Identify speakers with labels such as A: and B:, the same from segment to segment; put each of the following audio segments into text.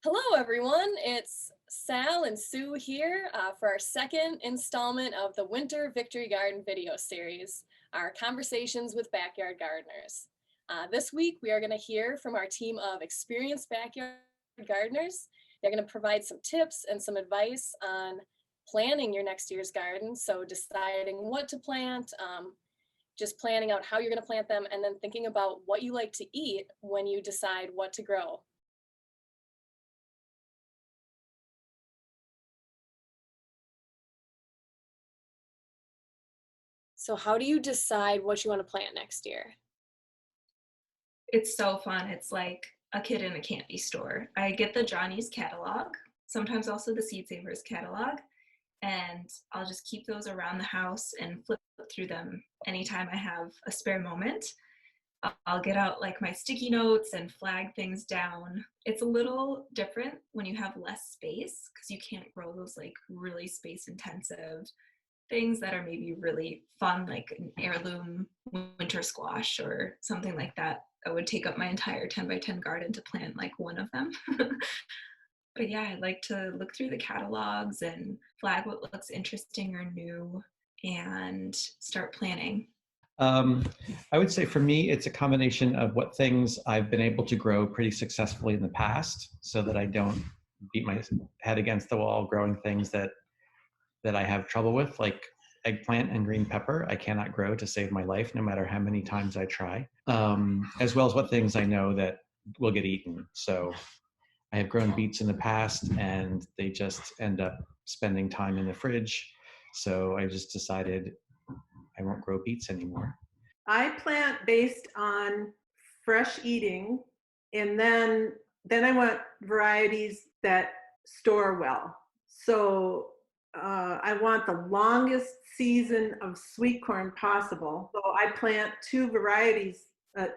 A: Hello, everyone. It's Sal and Sue here for our second installment of the Winter Victory Garden video series, our Conversations with Backyard Gardeners. This week, we are going to hear from our team of experienced backyard gardeners. They're going to provide some tips and some advice on planning your next year's garden. So deciding what to plant, just planning out how you're going to plant them, and then thinking about what you like to eat when you decide what to grow. So how do you decide what you want to plant next year?
B: It's so fun. It's like a kid in a candy store. I get the Johnny's catalog, sometimes also the Seed Savers catalog, and I'll just keep those around the house and flip through them anytime I have a spare moment. I'll get out like my sticky notes and flag things down. It's a little different when you have less space because you can't grow those like really space intensive things that are maybe really fun, like an heirloom winter squash or something like that. That would take up my entire 10 by 10 garden to plant like one of them. But yeah, I like to look through the catalogs and flag what looks interesting or new and start planning.
C: Um, I would say for me, it's a combination of what things I've been able to grow pretty successfully in the past so that I don't beat my head against the wall growing things that I have trouble with, like eggplant and green pepper. I cannot grow to save my life, no matter how many times I try, as well as what things I know that will get eaten. So I have grown beets in the past and they just end up spending time in the fridge. So I just decided I won't grow beets anymore.
D: I plant based on fresh eating, and then I want varieties that store well. So I want the longest season of sweet corn possible. So I plant two varieties,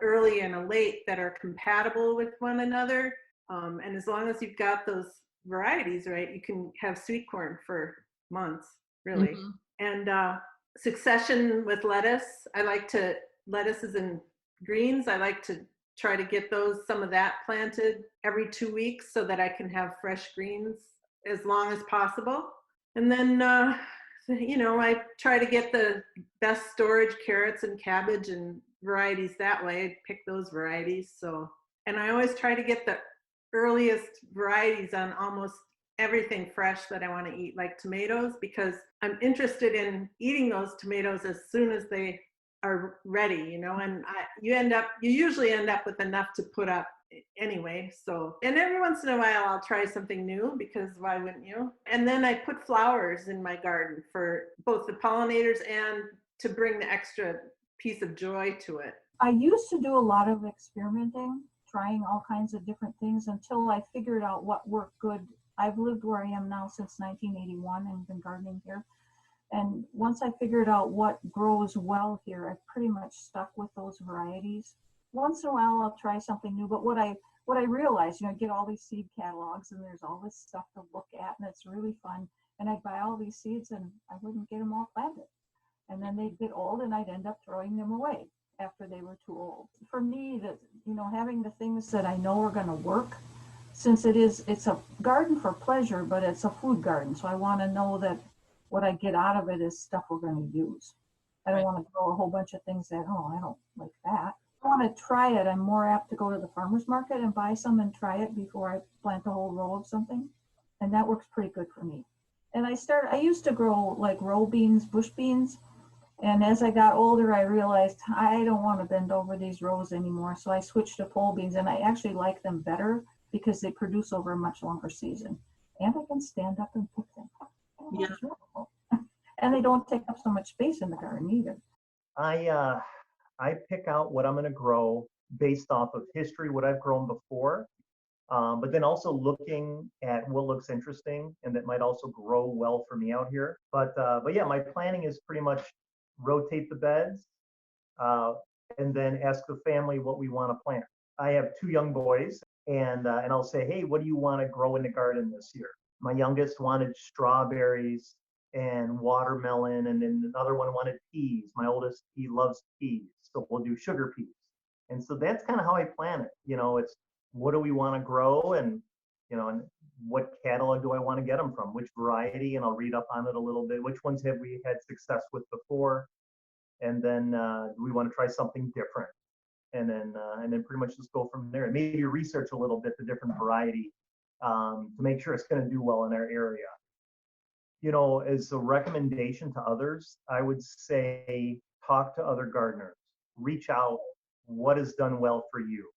D: early and a late, that are compatible with one another. And as long as you've got those varieties right, you can have sweet corn for months, really.
A: Mm-hmm.
D: And succession with lettuce. Lettuces and greens, I like to try to get some of that planted every 2 weeks so that I can have fresh greens as long as possible. And then, I try to get the best storage carrots and cabbage and varieties that way. I pick those varieties. And I always try to get the earliest varieties on almost everything fresh that I want to eat, like tomatoes, because I'm interested in eating those tomatoes as soon as they are ready, and you usually end up with enough to put up anyway. So, and every once in a while I'll try something new, because why wouldn't you? And then I put flowers in my garden for both the pollinators and to bring the extra piece of joy to it.
E: I used to do a lot of experimenting, trying all kinds of different things until I figured out what worked good. I've lived where I am now since 1981 and been gardening here. And once I figured out what grows well here, I've pretty much stuck with those varieties. Once in a while, I'll try something new. But what I realized, I get all these seed catalogs and there's all this stuff to look at, and it's really fun. And I'd buy all these seeds and I wouldn't get them all planted. And then they'd get old and I'd end up throwing them away after they were too old. For me, having the things that I know are going to work, since it's a garden for pleasure, but it's a food garden. So I want to know that what I get out of it is stuff we're going to use. I don't want to grow a whole bunch of things that, I don't like that. I want to try it. I'm more apt to go to the farmer's market and buy some and try it before I plant a whole row of something. And that works pretty good for me. And I used to grow like row beans, bush beans. And as I got older, I realized I don't want to bend over these rows anymore. So I switched to pole beans, and I actually like them better because they produce over a much longer season. And I can stand up and pick them up.
D: Yeah.
E: And they don't take up so much space in the garden either.
F: I pick out what I'm going to grow based off of history, what I've grown before, but then also looking at what looks interesting and that might also grow well for me out here. But yeah, my planning is pretty much rotate the beds and then ask the family what we want to plant. I have two young boys, and I'll say, hey, what do you want to grow in the garden this year? My youngest wanted strawberries and watermelon, and then another one wanted peas. My oldest, he loves peas, so we'll do sugar peas. And so that's kind of how I plan it. It's what do we want to grow, and catalog do I want to get them from? Which variety? And I'll read up on it a little bit. Which ones have we had success with before? And then do we want to try something different? And then pretty much just go from there. And maybe research a little bit the different variety to make sure it's going to do well in our area. You know, as a recommendation to others, I would say talk to other gardeners, reach out, what has done well for you.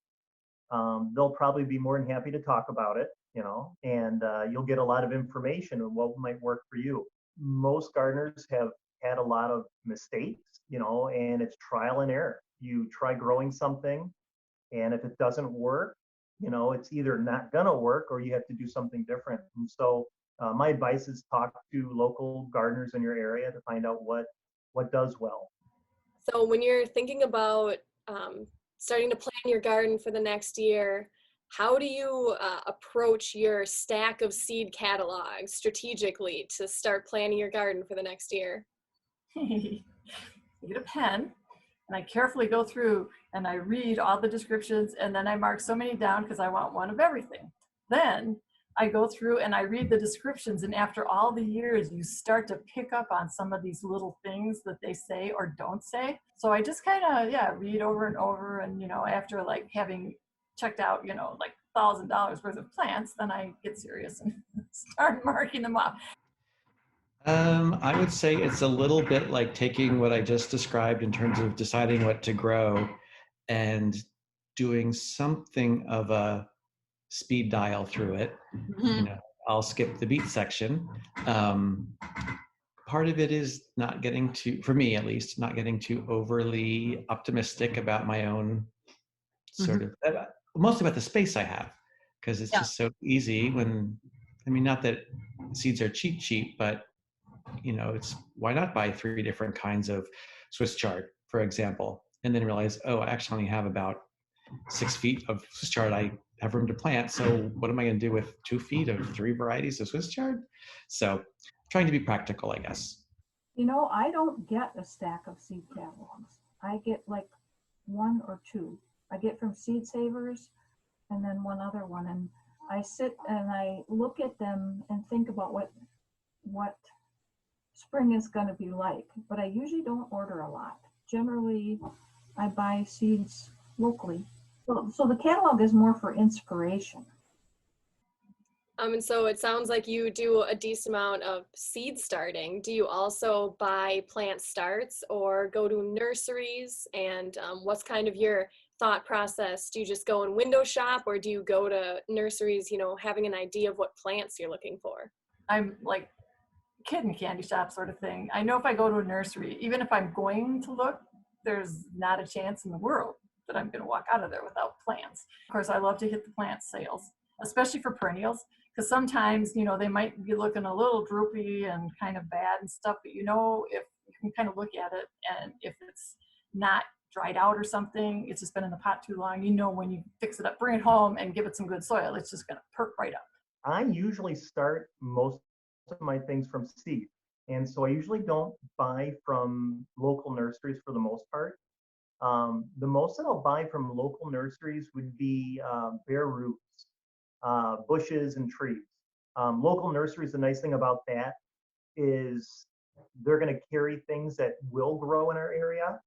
F: They'll probably be more than happy to talk about it, you know, and you'll get a lot of information on what might work for you. Most gardeners have had a lot of mistakes, you know, and it's trial and error. You try growing something, and if it doesn't work, you know, it's either not gonna work or you have to do something different. And so my advice is talk to local gardeners in your area to find out what does well.
A: So when you're thinking about starting to plan your garden for the next year, how do you approach your stack of seed catalogs strategically to start planning your garden for the next year?
G: You get a pen, and I carefully go through and I read all the descriptions, and then I mark so many down because I want one of everything. Then I go through and I read the descriptions, and after all the years, you start to pick up on some of these little things that they say or don't say. So I just kind of, read over and over, and, you know, after like having checked out, you know, like $1,000 worth of plants, then I get serious and start marking them off.
C: I would say it's a little bit like taking what I just described in terms of deciding what to grow and doing something of a speed dial through it. You know, I'll skip the beet section. Part of it is not getting too, for me at least, not getting too overly optimistic about my own sort of, mostly about the space I have, because it's just so easy when, I mean, not that seeds are cheap, but you know, it's why not buy 3 different kinds of Swiss chard, for example, and then realize, oh, I actually only have about 6 feet of Swiss chard I have room to plant. So what am I going to do with 2 feet of 3 varieties of Swiss chard? So trying to be practical, I guess.
E: You know, I don't get a stack of seed catalogs. I get like 1 or 2. I get from Seed Savers and then one other one. And I sit and I look at them and think about what spring is going to be like. But I usually don't order a lot. Generally, I buy seeds locally. So the catalog is more for inspiration.
A: And so it sounds like you do a decent amount of seed starting. Do you also buy plant starts or go to nurseries? And what's kind of your thought process? Do you just go and window shop, or do you go to nurseries, you know, having an idea of what plants you're looking for?
G: I'm like kid in candy shop sort of thing. I know if I go to a nursery, even if I'm going to look, there's not a chance in the world that I'm going to walk out of there without plants. Of course, I love to hit the plant sales, especially for perennials, because sometimes, you know, they might be looking a little droopy and kind of bad and stuff, but you know, if you can kind of look at it, and if it's not dried out or something, it's just been in the pot too long, you know, when you fix it up, bring it home and give it some good soil, it's just going to perk right up.
F: I usually start most of my things from seed. And so I usually don't buy from local nurseries for the most part. The most that I'll buy from local nurseries would be bare roots, bushes and trees. Local nurseries, the nice thing about that is they're going to carry things that will grow in our area.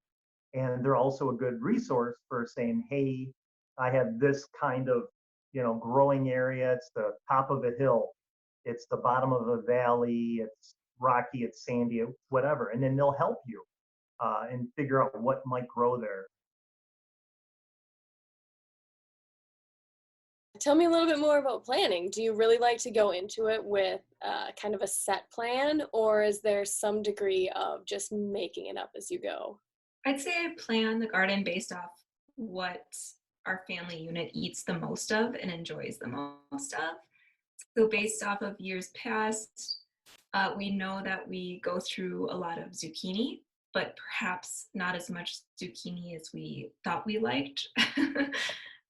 F: And they're also a good resource for saying, hey, I have this kind of, you know, growing area. It's the top of a hill. It's the bottom of a valley. It's rocky, it's sandy, whatever. And then they'll help you and figure out what might grow there.
A: Tell me a little bit more about planning. Do you really like to go into it with kind of a set plan, or is there some degree of just making it up as you go?
B: I'd say I plan the garden based off what our family unit eats the most of and enjoys the most of. So based off of years past, we know that we go through a lot of zucchini, but perhaps not as much zucchini as we thought we liked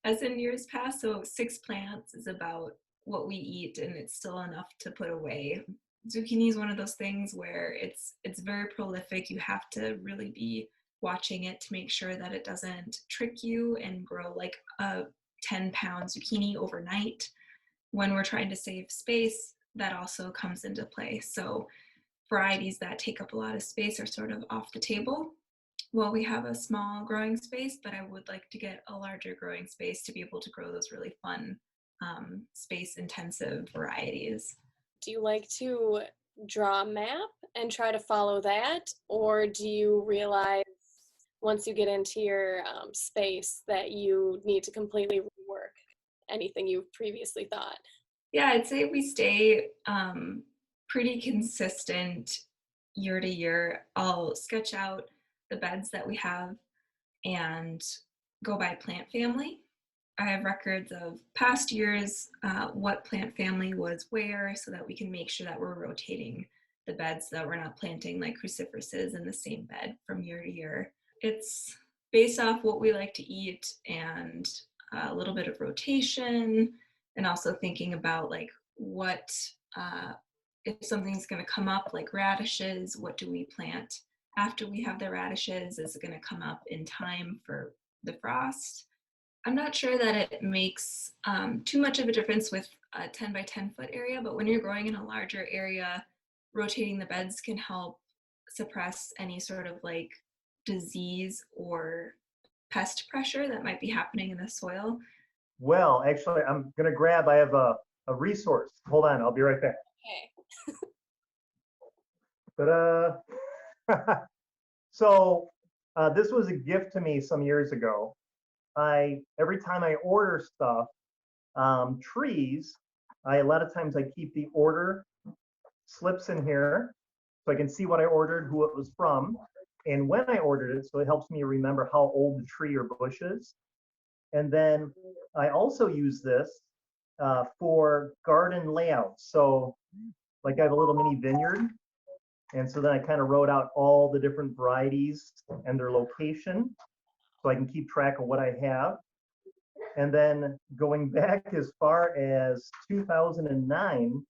B: as in years past. So 6 plants is about what we eat, and it's still enough to put away. Zucchini is one of those things where it's very prolific. You have to really be watching it to make sure that it doesn't trick you and grow like a 10-pound zucchini overnight. When we're trying to save space, that also comes into play. So varieties that take up a lot of space are sort of off the table. Well, we have a small growing space, but I would like to get a larger growing space to be able to grow those really fun, space intensive varieties.
A: Do you like to draw a map and try to follow that? Or do you realize once you get into your space that you need to completely rework anything you've previously thought?
B: Yeah, I'd say we stay pretty consistent year to year. I'll sketch out the beds that we have and go by plant family. I have records of past years, what plant family was where, so that we can make sure that we're rotating the beds, so that we're not planting like cruciferouses in the same bed from year to year. It's based off what we like to eat and a little bit of rotation, and also thinking about like what, if something's going to come up like radishes, what do we plant after we have the radishes? Is it going to come up in time for the frost? I'm not sure that it makes too much of a difference with a 10 by 10 foot area, but when you're growing in a larger area, rotating the beds can help suppress any sort of like disease or pest pressure that might be happening in the soil.
F: Well, actually, I have a resource. Hold on, I'll be right back.
A: Okay.
F: Ta-da! So this was a gift to me some years ago. Every time I order stuff, trees, a lot of times I keep the order slips in here so I can see what I ordered, who it was from, and when I ordered it, so it helps me remember how old the tree or bush is. And then I also use this for garden layouts. So like I have a little mini vineyard, and so then I kind of wrote out all the different varieties and their location so I can keep track of what I have. And then going back as far as 2009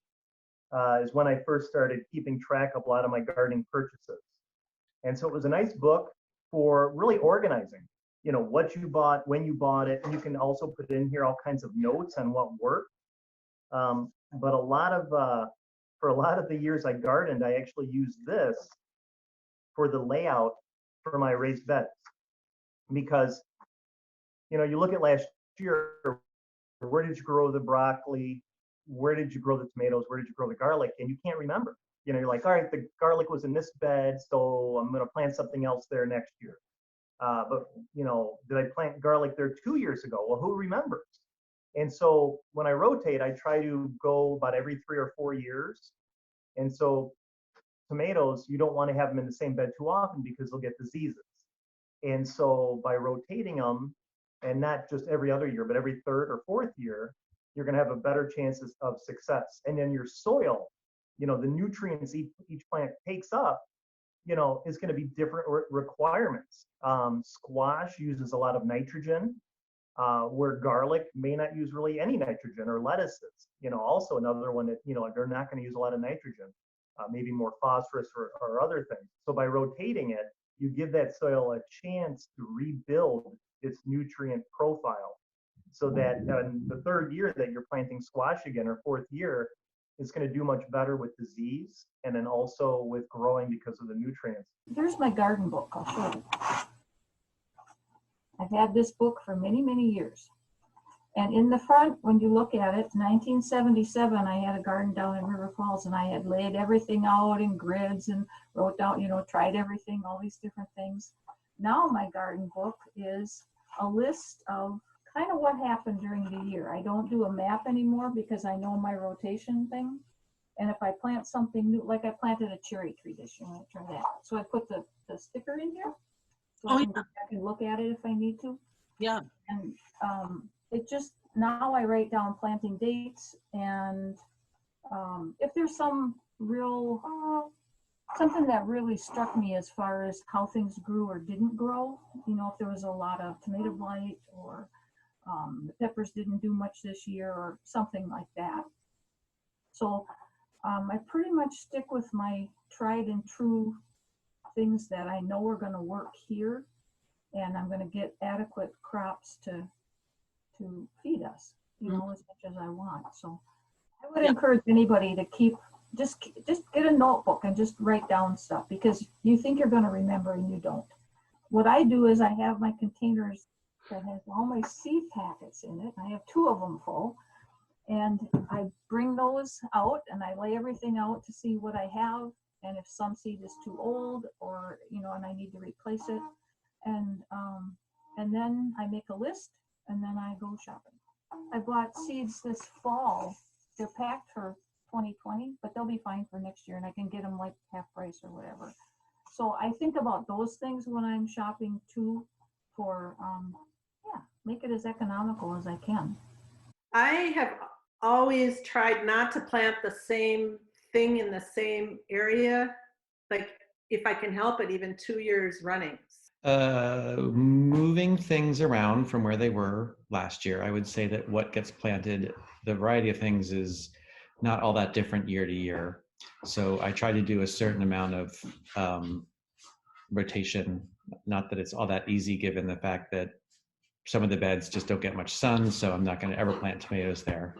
F: is when I first started keeping track of a lot of my gardening purchases. And so it was a nice book for really organizing, you know, what you bought, when you bought it, and you can also put in here all kinds of notes on what worked. But for a lot of the years I gardened, I actually used this for the layout for my raised beds. Because, you know, you look at last year, where did you grow the broccoli? Where did you grow the tomatoes? Where did you grow the garlic? And you can't remember. You know, you're like, all right, the garlic was in this bed, so I'm going to plant something else there next year. But, you know, did I plant garlic there 2 years ago? Well, who remembers? And so when I rotate, I try to go about every 3 or 4 years. And so tomatoes, you don't want to have them in the same bed too often because they'll get diseases. And so by rotating them, and not just every other year, but every third or fourth year, you're going to have a better chances of success. And then your soil, you know, the nutrients each plant takes up, you know, is going to be different requirements. Squash uses a lot of nitrogen, where garlic may not use really any nitrogen, or lettuces, you know, also another one that, you know, they're not going to use a lot of nitrogen, maybe more phosphorus or other things. So by rotating it, you give that soil a chance to rebuild its nutrient profile, so that in the third year that you're planting squash again, or fourth year, it's going to do much better with disease and then also with growing because of the nutrients.
E: Here's my garden book. I'll show you. I've had this book for many, many years. And in the front, when you look at it, 1977, I had a garden down in River Falls, and I had laid everything out in grids and wrote down, you know, tried everything, all these different things. Now my garden book is a list of kind of what happened during the year. I don't do a map anymore because I know my rotation thing. And if I plant something new, like I planted a cherry tree this year, I turned that. So I put the sticker in here, so I can go back and look at it if I need to.
H: Yeah.
E: And it just, now I write down planting dates, and if there's some real, something that really struck me as far as how things grew or didn't grow, you know, if there was a lot of tomato blight, or the peppers didn't do much this year, or something like that. So I pretty much stick with my tried and true things that I know are going to work here, and I'm going to get adequate crops to feed us, you know, as much as I want. So I would encourage anybody to just get a notebook and just write down stuff, because you think you're going to remember and you don't. What I do is I have my containers that has all my seed packets in it. I have 2 of them full, and I bring those out and I lay everything out to see what I have, and if some seed is too old, or and I need to replace it, and then I make a list and then I go shopping. I bought seeds this fall. They're packed for 2020, but they'll be fine for next year, and I can get them like half price or whatever. So I think about those things when I'm shopping too, for make it as economical as I can.
D: I have always tried not to plant the same thing in the same area, like if I can help it, even 2 years running.
C: Moving things around from where they were last year, I would say that what gets planted, the variety of things is not all that different year to year. So I try to do a certain amount of rotation. Not that it's all that easy given the fact that some of the beds just don't get much sun, so I'm not going to ever plant tomatoes there.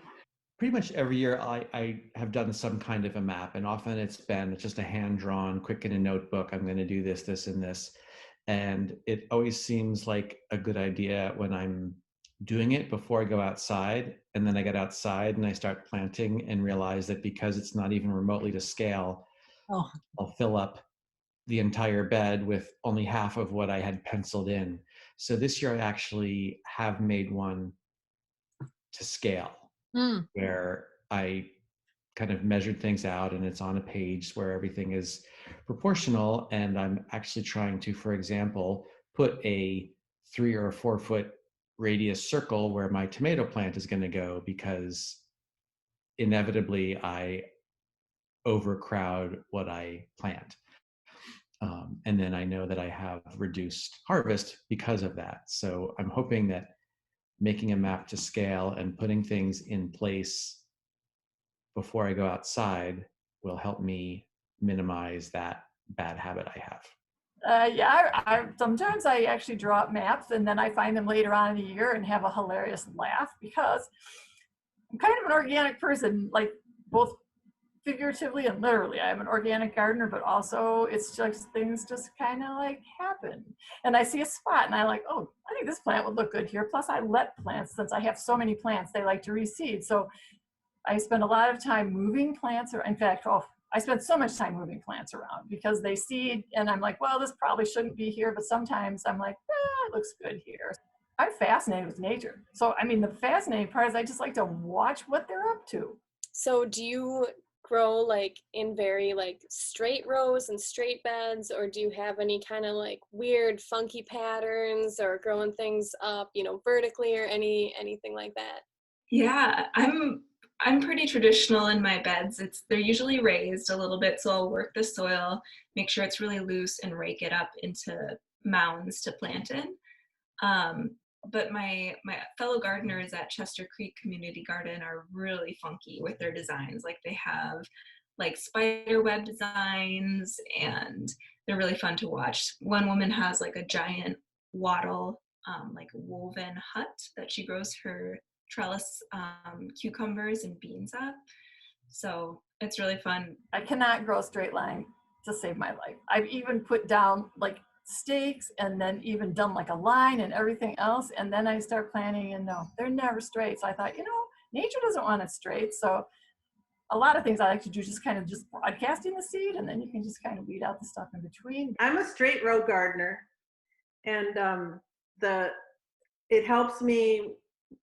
C: Pretty much every year I have done some kind of a map, and often it's just a hand-drawn, quick in a notebook, I'm going to do this, this, and this. And it always seems like a good idea when I'm doing it before I go outside. And then I get outside and I start planting and realize that because it's not even remotely to scale, I'll fill up the entire bed with only half of what I had penciled in. So this year I actually have made one to scale, where I kind of measured things out, and it's on a page where everything is proportional. And I'm actually trying to, for example, put a 3 or 4 foot radius circle where my tomato plant is going to go, because inevitably I overcrowd what I plant. And then I know that I have reduced harvest because of that. So I'm hoping that making a map to scale and putting things in place before I go outside will help me minimize that bad habit I have.
G: I sometimes I actually draw up maps and then I find them later on in the year and have a hilarious laugh, because I'm kind of an organic person, like both figuratively and literally. I'm an organic gardener, but also it's just things just kind of like happen. And I see a spot and I like, oh, I think this plant would look good here. Plus I let plants, since I have so many plants, they like to reseed. So I spend a lot of time moving plants, or in fact, I spend so much time moving plants around because they seed, and I'm like, well, this probably shouldn't be here, but sometimes I'm like, it looks good here. I'm fascinated with nature. So, I mean, the fascinating part is I just like to watch what they're up to.
A: So do you grow like in very like straight rows and straight beds, or do you have any kind of like weird funky patterns, or growing things up, vertically, or anything like that?
B: Yeah, I'm pretty traditional in my beds. They're usually raised a little bit, so I'll work the soil, make sure it's really loose, and rake it up into mounds to plant in. But my fellow gardeners at Chester Creek Community Garden are really funky with their designs. Like they have like spider web designs, and they're really fun to watch. One woman has like a giant wattle, like woven hut that she grows her trellis cucumbers and beans up. So it's really fun.
G: I cannot grow a straight line to save my life. I've even put down like stakes and then even done like a line and everything else. And then I start planting, and no, they're never straight. So I thought, nature doesn't want it straight. So a lot of things I like to do, just broadcasting the seed, and then you can just kind of weed out the stuff in between.
D: I'm a straight row gardener, and it helps me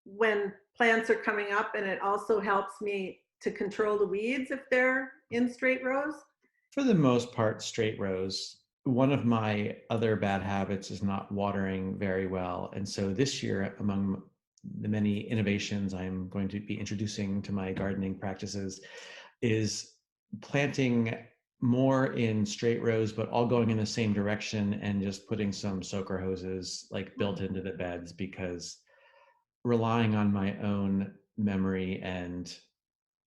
D: when plants are coming up, and it also helps me to control the weeds if they're in straight rows.
C: For the most part, straight rows. One of my other bad habits is not watering very well. And so this year, among the many innovations I'm going to be introducing to my gardening practices, is planting more in straight rows, but all going in the same direction, and just putting some soaker hoses like built into the beds, because relying on my own memory and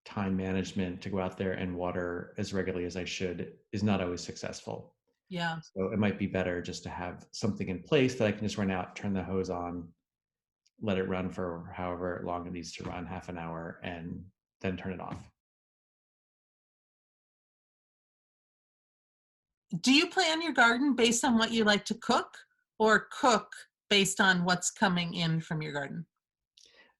C: time management to go out there and water as regularly as I should is not always successful.
H: Yeah.
C: So it might be better just to have something in place that I can just run out, turn the hose on, let it run for however long it needs to run, half an hour, and then turn it off.
H: Do you plan your garden based on what you like to cook, or cook based on what's coming in from your garden?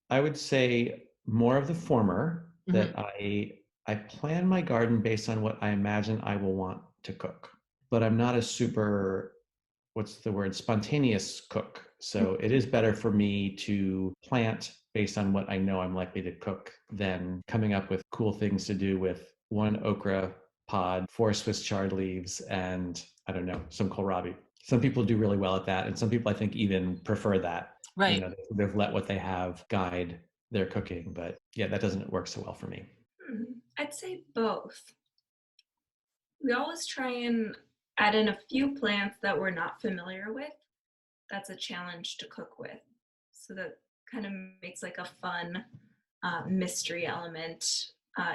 C: I would say more of the former, that I plan my garden based on what I imagine I will want to cook. But I'm not a super, what's the word, spontaneous cook. So it is better for me to plant based on what I know I'm likely to cook than coming up with cool things to do with 1 okra pod, 4 Swiss chard leaves, and I don't know, some kohlrabi. Some people do really well at that, and some people I think even prefer that.
H: Right.
C: You know, they've let what they have guide their cooking, but yeah, that doesn't work so well for me.
B: I'd say both. We always try and add in a few plants that we're not familiar with. That's a challenge to cook with. So that kind of makes like a fun mystery element.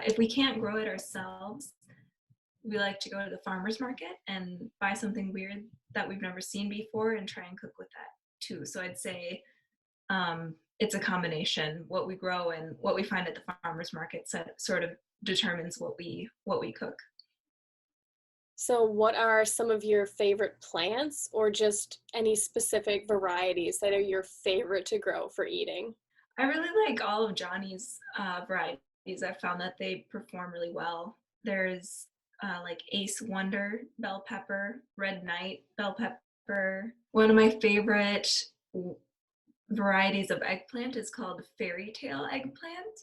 B: If we can't grow it ourselves, we like to go to the farmer's market and buy something weird that we've never seen before and try and cook with that too. So I'd say it's a combination. What we grow and what we find at the farmer's market sort of determines what we cook.
A: So what are some of your favorite plants, or just any specific varieties that are your favorite to grow for eating?
B: I really like all of Johnny's varieties. I've found that they perform really well. There's like Ace Wonder bell pepper, Red Knight bell pepper. One of my favorite varieties of eggplant is called Fairy Tale eggplant.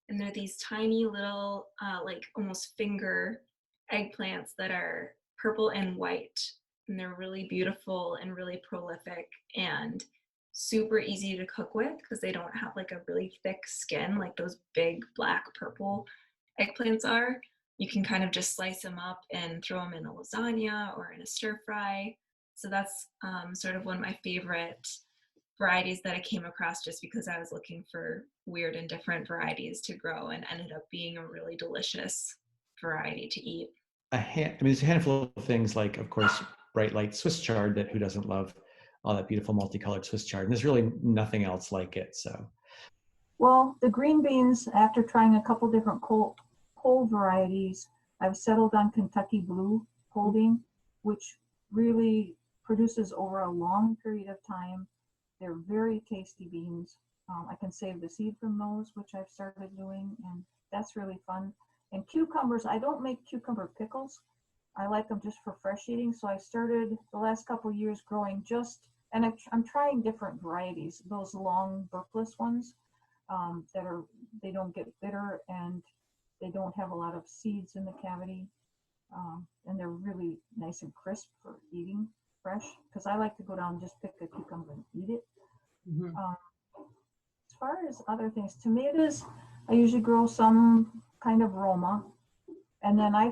B: And they're these tiny little, like almost finger eggplants that are purple and white. And they're really beautiful and really prolific and super easy to cook with because they don't have like a really thick skin like those big black purple eggplants are. You can kind of just slice them up and throw them in a lasagna or in a stir fry. So that's sort of one of my favorite varieties that I came across just because I was looking for weird and different varieties to grow, and ended up being a really delicious variety to eat.
C: There's a handful of things like, of course, bright light Swiss chard, that who doesn't love all that beautiful multicolored Swiss chard? And there's really nothing else like it. So,
E: well, the green beans, after trying a couple different pole varieties, I've settled on Kentucky Blue pole bean, which really produces over a long period of time. They're very tasty beans. I can save the seed from those, which I've started doing, and that's really fun. And cucumbers, I don't make cucumber pickles. I like them just for fresh eating. So I started the last couple of years growing and I'm trying different varieties. Those long burpless ones they don't get bitter and they don't have a lot of seeds in the cavity. And they're really nice and crisp for eating fresh, because I like to go down and just pick a cucumber and eat it. As far as other things, tomatoes, I usually grow some kind of Roma. And then I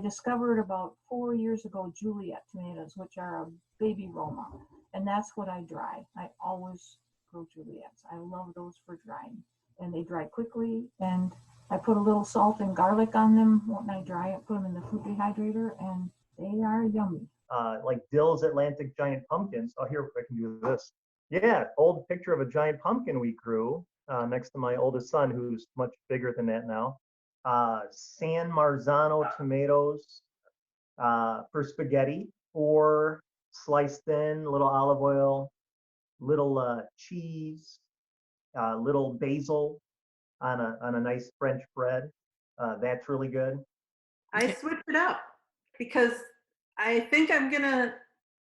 E: discovered about 4 years ago Juliet tomatoes, which are a baby Roma. And that's what I dry. I always grow Juliets. I love those for drying. And they dry quickly. And I put a little salt and garlic on them when I dry it, put them in the fruit dehydrator, and they are yummy.
F: Like Dill's Atlantic giant pumpkins. Oh, here, I can do this. Yeah, old picture of a giant pumpkin we grew next to my oldest son, who's much bigger than that now. San Marzano tomatoes for spaghetti, or sliced thin, little olive oil, little cheese, little basil on a nice French bread. That's really good.
D: I switched it up because I think I'm gonna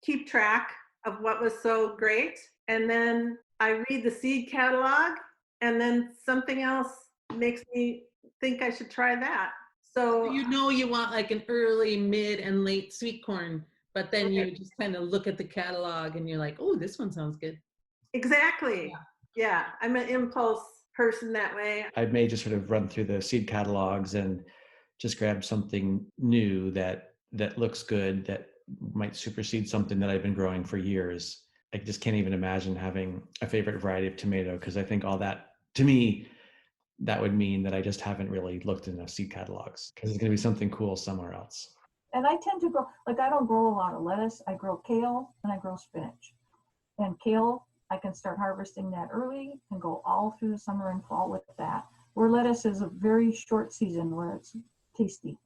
D: keep track of what was so great, and then I read the seed catalog, and then something else makes me think I should try that. So
H: you know you want like an early, mid, and late sweet corn, but then you just kind of look at the catalog and you're like, oh, this one sounds good.
D: Exactly. Yeah, I'm an impulse person that way.
C: I may just sort of run through the seed catalogs and just grab something new that looks good, that might supersede something that I've been growing for years. I just can't even imagine having a favorite variety of tomato, because I think all that, to me, that would mean that I just haven't really looked in enough seed catalogs, because it's going to be something cool somewhere else.
E: And I tend to grow, like I don't grow a lot of lettuce. I grow kale and I grow spinach. And kale, I can start harvesting that early and go all through the summer and fall with that. Where lettuce is a very short season where it's tasty.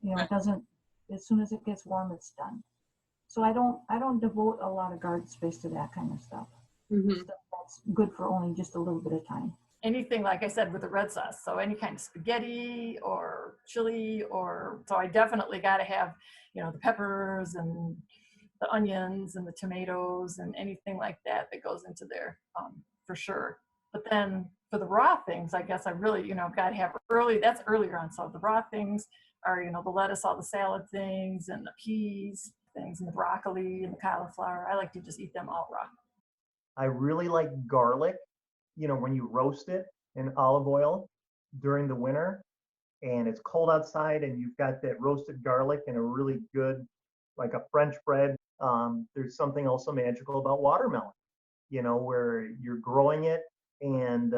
E: You know, it doesn't, as soon as it gets warm, it's done. So I don't devote a lot of garden space to that kind of stuff.
H: Mhm.
E: Stuff that's good for only just a little bit of time.
G: Anything, like I said, with the red sauce. So any kind of spaghetti or chili, or so I definitely got to have, you know, the peppers and the onions and the tomatoes and anything like that that goes into there, for sure. But then for the raw things, I guess I really, you know, got to have early. That's earlier on. So the raw things are, you know, the lettuce, all the salad things, and the peas things, and the broccoli and the cauliflower. I like to just eat them all raw.
F: I really like garlic, you know, when you roast it in olive oil during the winter and it's cold outside and you've got that roasted garlic and a really good, like a French bread. There's something also magical about watermelon, you know, where you're growing it and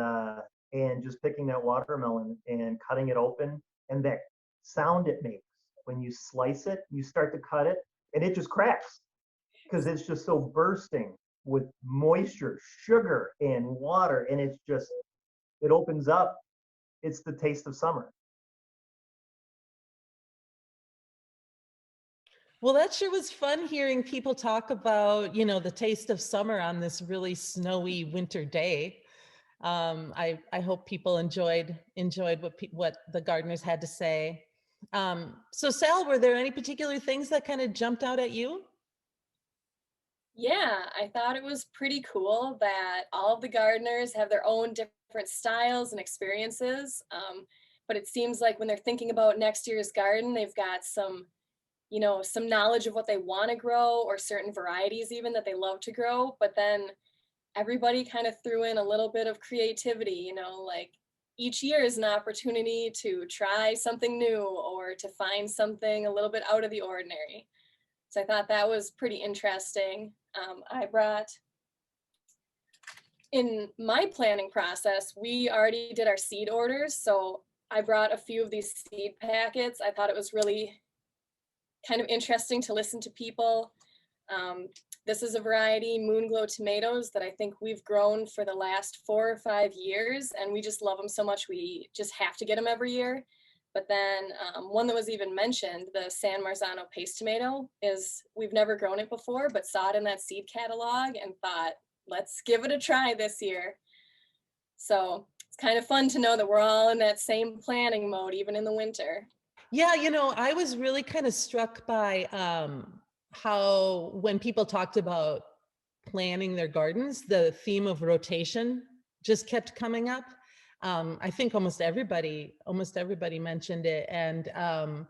F: just picking that watermelon and cutting it open, and that sound it makes when you slice it, you start to cut it, and it just cracks because it's just so bursting with moisture, sugar, and water, and it's just, it opens up. It's the taste of summer.
H: Well, that sure was fun hearing people talk about, you know, the taste of summer on this really snowy winter day. I hope people enjoyed what the gardeners had to say. So Sal, were there any particular things that kind of jumped out at you?
A: Yeah, I thought it was pretty cool that all of the gardeners have their own different styles and experiences. But it seems like when they're thinking about next year's garden, they've got some, you know, some knowledge of what they want to grow or certain varieties even that they love to grow. But then everybody kind of threw in a little bit of creativity, you know, like each year is an opportunity to try something new or to find something a little bit out of the ordinary. So I thought that was pretty interesting. I brought, in my planning process, we already did our seed orders. So I brought a few of these seed packets. I thought it was really kind of interesting to listen to people. This is a variety, Moonglow Tomatoes, that I think we've grown for the last 4 or 5 years, and we just love them so much we just have to get them every year. But then one that was even mentioned, the San Marzano paste tomato, is we've never grown it before, but saw it in that seed catalog and thought, let's give it a try this year. So it's kind of fun to know that we're all in that same planning mode, even in the winter.
H: Yeah, you know, I was really kind of struck by how when people talked about planning their gardens, the theme of rotation just kept coming up. I think almost everybody mentioned it. And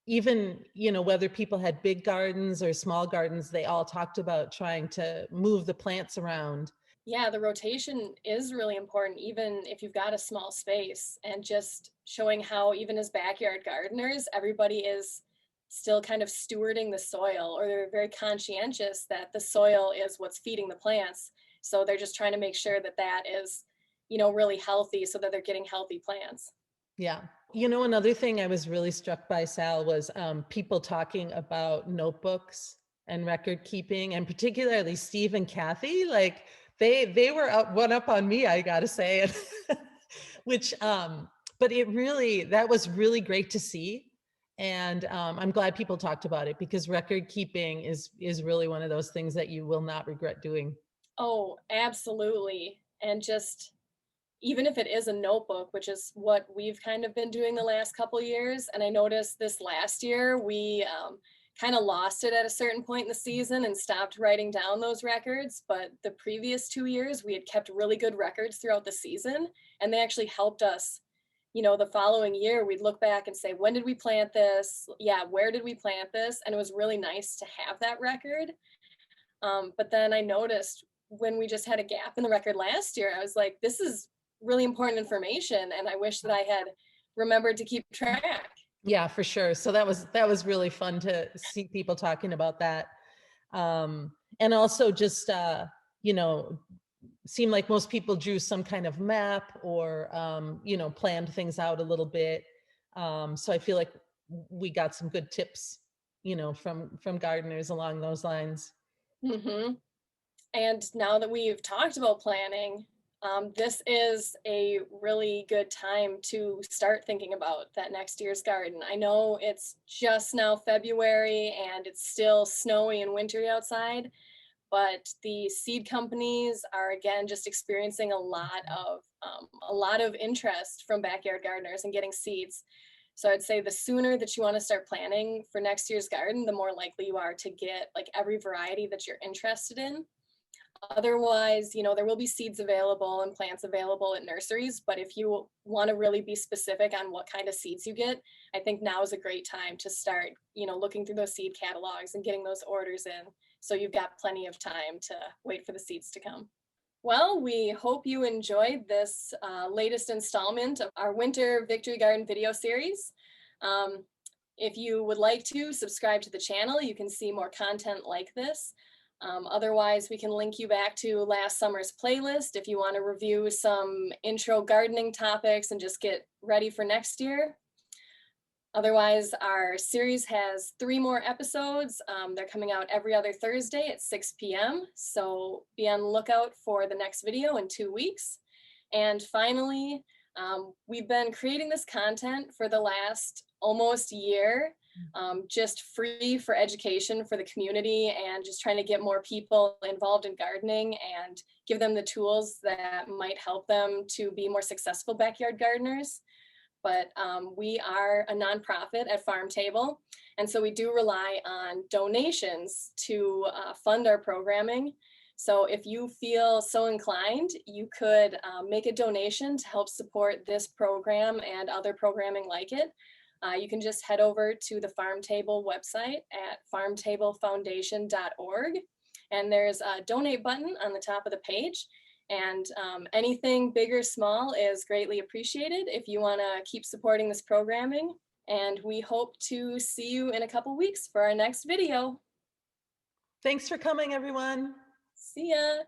H: even, you know, whether people had big gardens or small gardens, they all talked about trying to move the plants around.
A: Yeah, the rotation is really important, even if you've got a small space, and just showing how, even as backyard gardeners, everybody is still kind of stewarding the soil, or they're very conscientious that the soil is what's feeding the plants. So they're just trying to make sure that that is, you know, really healthy so that they're getting healthy plants.
H: Yeah. You know, another thing I was really struck by, Sal, was people talking about notebooks and record keeping, and particularly Steve and Kathy. Like they were one up on me, I gotta say, which but that was really great to see. And I'm glad people talked about it, because record keeping is really one of those things that you will not regret doing.
A: Oh, absolutely. And just, even if it is a notebook, which is what we've kind of been doing the last couple of years. And I noticed this last year, we kind of lost it at a certain point in the season and stopped writing down those records. But the previous 2 years, we had kept really good records throughout the season. And they actually helped us, you know, the following year, we'd look back and say, when did we plant this? Yeah, where did we plant this? And it was really nice to have that record. But then I noticed when we just had a gap in the record last year, I was like, this is really important information, and I wish that I had remembered to keep track.
H: Yeah, for sure. So that was really fun to see people talking about that. And also just you know, seemed like most people drew some kind of map or you know, planned things out a little bit. So I feel like we got some good tips, you know, from gardeners along those lines.
A: Mm-hmm. And now that we've talked about planning, this is a really good time to start thinking about that next year's garden. I know it's just now February and it's still snowy and wintry outside, but the seed companies are again just experiencing a lot of interest from backyard gardeners and getting seeds. So I'd say the sooner that you want to start planning for next year's garden, the more likely you are to get like every variety that you're interested in. Otherwise, you know, there will be seeds available and plants available at nurseries, but if you want to really be specific on what kind of seeds you get, I think now is a great time to start, you know, looking through those seed catalogs and getting those orders in. So you've got plenty of time to wait for the seeds to come. Well, we hope you enjoyed this latest installment of our Winter Victory Garden video series. If you would like to subscribe to the channel, you can see more content like this. Otherwise, we can link you back to last summer's playlist if you want to review some intro gardening topics and just get ready for next year. Otherwise, our series has 3 more episodes. They're coming out every other Thursday at 6 p.m. So be on the lookout for the next video in 2 weeks. And finally, we've been creating this content for the last almost year, just free for education for the community and just trying to get more people involved in gardening and give them the tools that might help them to be more successful backyard gardeners. But we are a nonprofit at Farm Table, and so we do rely on donations to fund our programming. So if you feel so inclined, you could make a donation to help support this program and other programming like it. You can just head over to the Farm Table website at farmtablefoundation.org, and there's a donate button on the top of the page. And anything big or small is greatly appreciated if you want to keep supporting this programming. And we hope to see you in a couple weeks for our next video.
H: Thanks for coming, everyone.
A: See ya.